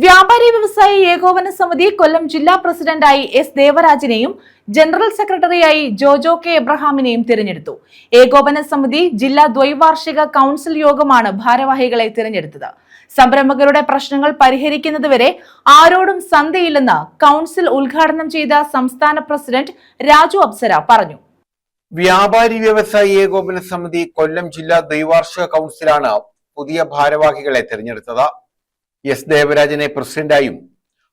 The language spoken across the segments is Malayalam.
വ്യാപാരി വ്യവസായി ഏകോപന സമിതി കൊല്ലം ജില്ലാ പ്രസിഡന്റായി എസ് ദേവരാജിനെയും ജനറൽ സെക്രട്ടറിയായി ജോജോ കെ എബ്രഹാമിനെയും തിരഞ്ഞെടുത്തു. ഏകോപന സമിതി ജില്ലാ ദ്വൈവാർഷിക കൌൺസിൽ യോഗമാണ് ഭാരവാഹികളെ തിരഞ്ഞെടുത്തത്. സംരംഭകരുടെ പ്രശ്നങ്ങൾ പരിഹരിക്കുന്നതുവരെ ആരോടും സന്ധിയില്ലെന്ന് കൌൺസിൽ ഉദ്ഘാടനം ചെയ്ത സംസ്ഥാന പ്രസിഡന്റ് രാജു അപ്സര പറഞ്ഞു. വ്യാപാരി വ്യവസായി ഏകോപന സമിതി കൊല്ലം ജില്ലാ ദ്വൈവാർഷിക കൌൺസിലാണ് പുതിയ ഭാരവാഹികളെ തിരഞ്ഞെടുത്തത്. എസ് ദേവരാജിനെ പ്രസിഡന്റായും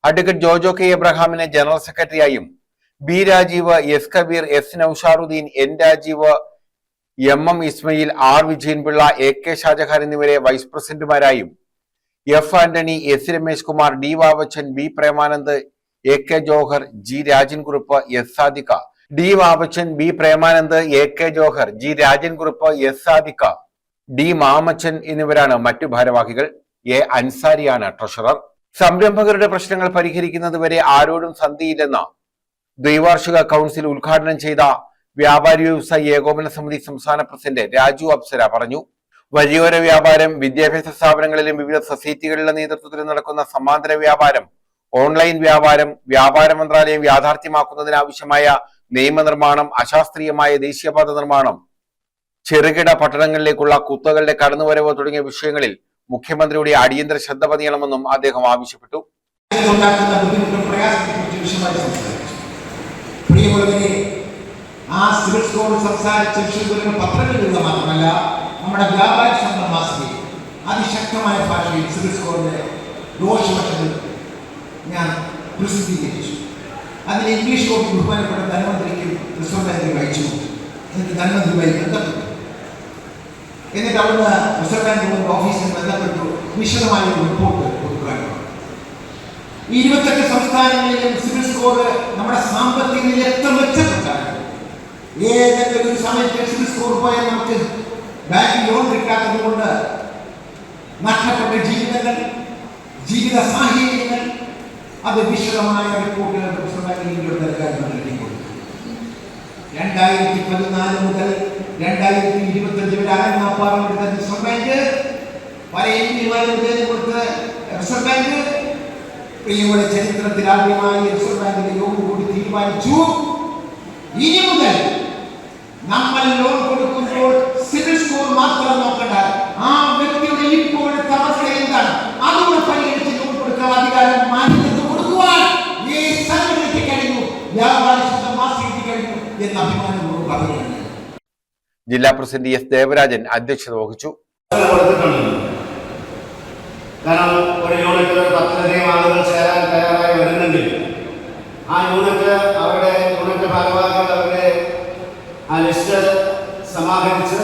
അഡ്വക്കേറ്റ് ജോജോ കെ എബ്രഹാമിനെ ജനറൽ സെക്രട്ടറിയായും B Rajeev, S Kabeer, S Nousharuddeen, N Rajeev, M Ismail, R Vijayanpillai, A K Shajahan എന്നിവരെ വൈസ് പ്രസിഡന്റുമാരായും F Antony, S Ramesh Kumar, D Vavachan, B Premanand, A K Johar, G Rajankurup, S Sadiqa, D Vavachan, B Premanand, A K Johar, G Rajankurup, S Sadiqa, D Mamachan എന്നിവരാണ് മറ്റു ഭാരവാഹികൾ. A അൻസാരിയാണ് treasurer. സംരംഭകരുടെ പ്രശ്നങ്ങൾ പരിഹരിക്കുന്നതുവരെ ആരോടും സന്ധിയില്ലെന്ന് ദ്വൈവാർഷിക കൌൺസിൽ ഉദ്ഘാടനം ചെയ്ത വ്യാപാരി വ്യവസായി ഏകോപന സമിതി സംസ്ഥാന പ്രസിഡന്റ് രാജു അപ്സര പറഞ്ഞു. വഴിയോര വ്യാപാരം, വിദ്യാഭ്യാസ സ്ഥാപനങ്ങളിലും വിവിധ സൊസൈറ്റികളുടെ നേതൃത്വത്തിൽ നടക്കുന്ന സമാന്തര വ്യാപാരം, ഓൺലൈൻ വ്യാപാരം, വ്യാപാര മന്ത്രാലയം യാഥാർത്ഥ്യമാക്കുന്നതിനാവശ്യമായ നിയമനിർമ്മാണം, അശാസ്ത്രീയമായ ദേശീയപാത നിർമ്മാണം, ചെറുകിട പട്ടണങ്ങളിലേക്കുള്ള കുത്തകളുടെ കടന്നുവരവ് തുടങ്ങിയ വിഷയങ്ങളിൽ മുഖ്യമന്ത്രിയുടെ അടിയന്തര ശ്രദ്ധ പതിയണമെന്നും അദ്ദേഹം ആവശ്യപ്പെട്ടു. നമ്മുടെ വ്യാപാര സംഘം മാസികയിൽ അതിശക്തമായ ഭാഷയിൽ സിവിൽ സ്കോറിന്റെ ദോഷവശങ്ങൾ ഞാൻ പ്രസിദ്ധീകരിച്ചു. അതിന് ഇംഗ്ലീഷ് കോപ്പി ബഹുമാനപ്പെട്ട ധനമന്ത്രിക്കും റിസർവ് ബാങ്കിനും അയച്ചു. എന്നിട്ട് ധനമന്ത്രിയുമായി ബന്ധപ്പെട്ടു. എന്നിട്ട് അവിടുന്ന് റിസർവ് ബാങ്ക് ഓഫീസിൽ ബന്ധപ്പെട്ടു വിശദമായ ഒരു റിപ്പോർട്ട് കൊടുക്കുകയാണ്. 28 സംസ്ഥാനങ്ങളിലും സിവിൽ സ്കോർ നമ്മുടെ സാമ്പത്തിക നില എത്ര മെച്ചപ്പെട്ടാണ്. ഏതെങ്കിലും ഒരു സമയത്ത് സിവിൽ സ്കോർ പോയാൽ നമുക്ക് ബാങ്കിൽ ലോൺ കിട്ടാത്തത് കൊണ്ട് നഷ്ടപ്പെട്ട ജീവിതങ്ങൾ, ജീവിത സാഹചര്യങ്ങൾ, അത് വിശദമായ റിപ്പോർട്ടുകൾ റിസർവ് ബാങ്കിന്റെ നൽകിക്കൊടുത്തു. 2014 മുതൽ 2025 വരെ അരങ്ങാപ്പാറെടുത്ത റിസർവ് ബാങ്ക് പല എംപിമാരും കൊടുത്ത് റിസർവ് ബാങ്ക് പ്രിയയുടെ ചരിത്രത്തിൽ ആദ്യമായി റിസർവ് ബാങ്കിന്റെ യോഗം കൂടി തീരുമാനിച്ചു, ഇനി മുതൽ നമ്മൾ ലോൺ കൊടുക്കുമ്പോൾ സിവിൽ സ്കോർ മാത്രം നോക്കണ്ട, ആ വ്യക്തിയുടെ ഇപ്പോഴത്തെ അവസ്ഥ എന്താണ് അതുകൂടെ പരിഗണിച്ച് ലോൺ കൊടുക്കാൻ അധികാരം മാനിച്ചു കൊടുക്കുവാൻ ഈ സംഘടനയ്ക്ക് കഴിഞ്ഞു, വ്യാപാരി ശുദ്ധ മാസികയ്ക്ക് കഴിഞ്ഞു എന്ന അഭിമാനപൂർവ്വം പറയുകയാണ്. ജില്ലാ പ്രസിഡന്റ് എസ് ദേവരാജൻ അധ്യക്ഷത വഹിച്ചു. കാരണം ഒരു യൂണിറ്റിൽ 10ലധികം ആളുകൾ ചേരാൻ തയ്യാറായി വരുന്നുണ്ടെങ്കിൽ ആ യൂണിറ്റ് അവരുടെ യൂണിറ്റ് ഭാരവാഹികൾ അവരുടെ ആ ലിസ്റ്റ് സമാഹരിച്ച്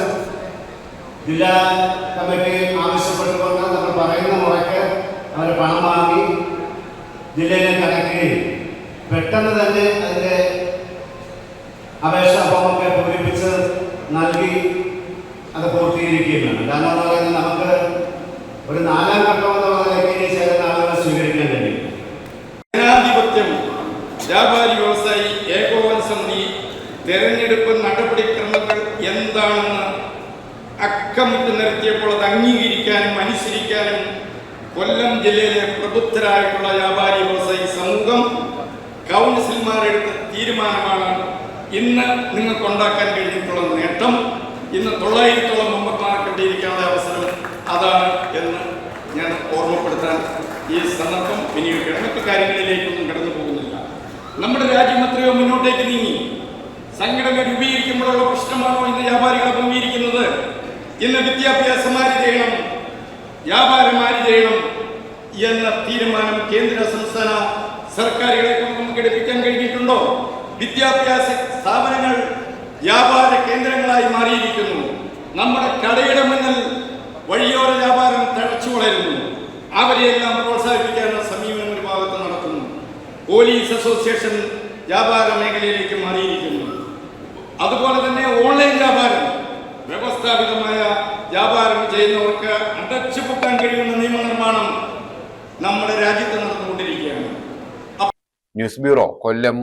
ജില്ലാ കമ്മിറ്റി ആവശ്യപ്പെട്ടുകൊണ്ട് നമ്മൾ പറയുന്ന മുറയ്ക്ക് അവർ പണം വാങ്ങി ജില്ലയിലേക്ക് അടയ്ക്കുകയും പെട്ടെന്ന് തന്നെ അതിൻ്റെ അപേക്ഷാ ഫോമൊക്കെ പൂരിപ്പിച്ച് നൽകി അത് പൂർത്തീകരിക്കുകയാണ്. കാരണം എന്ന് പറയുന്നത് നമുക്ക് ഒരു 4ാം ഘട്ടം എന്നുള്ള നിലയ്ക്ക് ചേരുന്ന ആളുകളെ സ്വീകരിക്കാൻ കഴിയും. ജനാധിപത്യം വ്യാപാരി വ്യവസായി ഏകോപന സമിതി തെരഞ്ഞെടുപ്പ് നടപടിക്രമങ്ങൾ എന്താണെന്ന് അക്കമിട്ട് നിരത്തിയപ്പോൾ അത് അംഗീകരിക്കാനും അനുസരിക്കാനും കൊല്ലം ജില്ലയിലെ പ്രബുദ്ധരായിട്ടുള്ള വ്യാപാരി വ്യവസായി സമൂഹം കൗൺസിൽമാരെടുത്ത തീരുമാനമാണ് ഇന്ന് നിങ്ങൾക്ക് ഉണ്ടാക്കാൻ കഴിഞ്ഞിട്ടുള്ള നേട്ടം. ഇന്ന് 900ഓളം മെമ്പർമാർക്ക് ഇവിടെ ഇരിക്കാനുള്ള അവസരം അതാണ് എന്ന് ഞാൻ ഓർമ്മപ്പെടുത്താൻ ഈ സന്ദർഭം വിനിയോഗിക്കണം. മറ്റു കാര്യങ്ങളിലേക്കൊന്നും കടന്നു പോകുന്നില്ല. നമ്മുടെ രാജ്യം എത്രയോ മുന്നോട്ടേക്ക് നീങ്ങി. സംഘടന രൂപീകരിക്കുമ്പോഴുള്ള പ്രശ്നമാണോ ഇന്ന് വ്യാപാരികൾ അഭിമുഖീകരിക്കുന്നത്? ഇന്ന് വിദ്യാഭ്യാസം ആര് ചെയ്യണം, വ്യാപാരം ആര് ചെയ്യണം എന്ന തീരുമാനം കേന്ദ്ര സംസ്ഥാന സർക്കാരുകളെ കൊണ്ട് നമുക്ക് എടുപ്പിക്കാൻ കഴിഞ്ഞിട്ടുണ്ടോ? വിദ്യാഭ്യാസ സ്ഥാപനങ്ങൾ വ്യാപാര കേന്ദ്രങ്ങളായി മാറിയിരിക്കുന്നു. നമ്മുടെ കടയുടെ മുന്നിൽ വഴിയോര വ്യാപാരം തഴച്ചു വളരുന്നു. അവരെയെല്ലാം പ്രോത്സാഹിപ്പിക്കാനുള്ള സമീപനം ഒരു ഭാഗത്ത് നടത്തുന്നു. പോലീസ് അസോസിയേഷൻ വ്യാപാര മേഖലയിലേക്ക് മാറിയിരിക്കുന്നു. അതുപോലെ തന്നെ ഓൺലൈൻ വ്യാപാരം, വ്യവസ്ഥാപിതമായ വ്യാപാരം ചെയ്യുന്നവർക്ക് അടച്ചുപൂട്ടാൻ കഴിയുന്ന നിയമനിർമ്മാണം നമ്മുടെ രാജ്യത്ത് നടന്നുകൊണ്ടിരിക്കുകയാണ്. ന്യൂസ് ബ്യൂറോ, കൊല്ലം.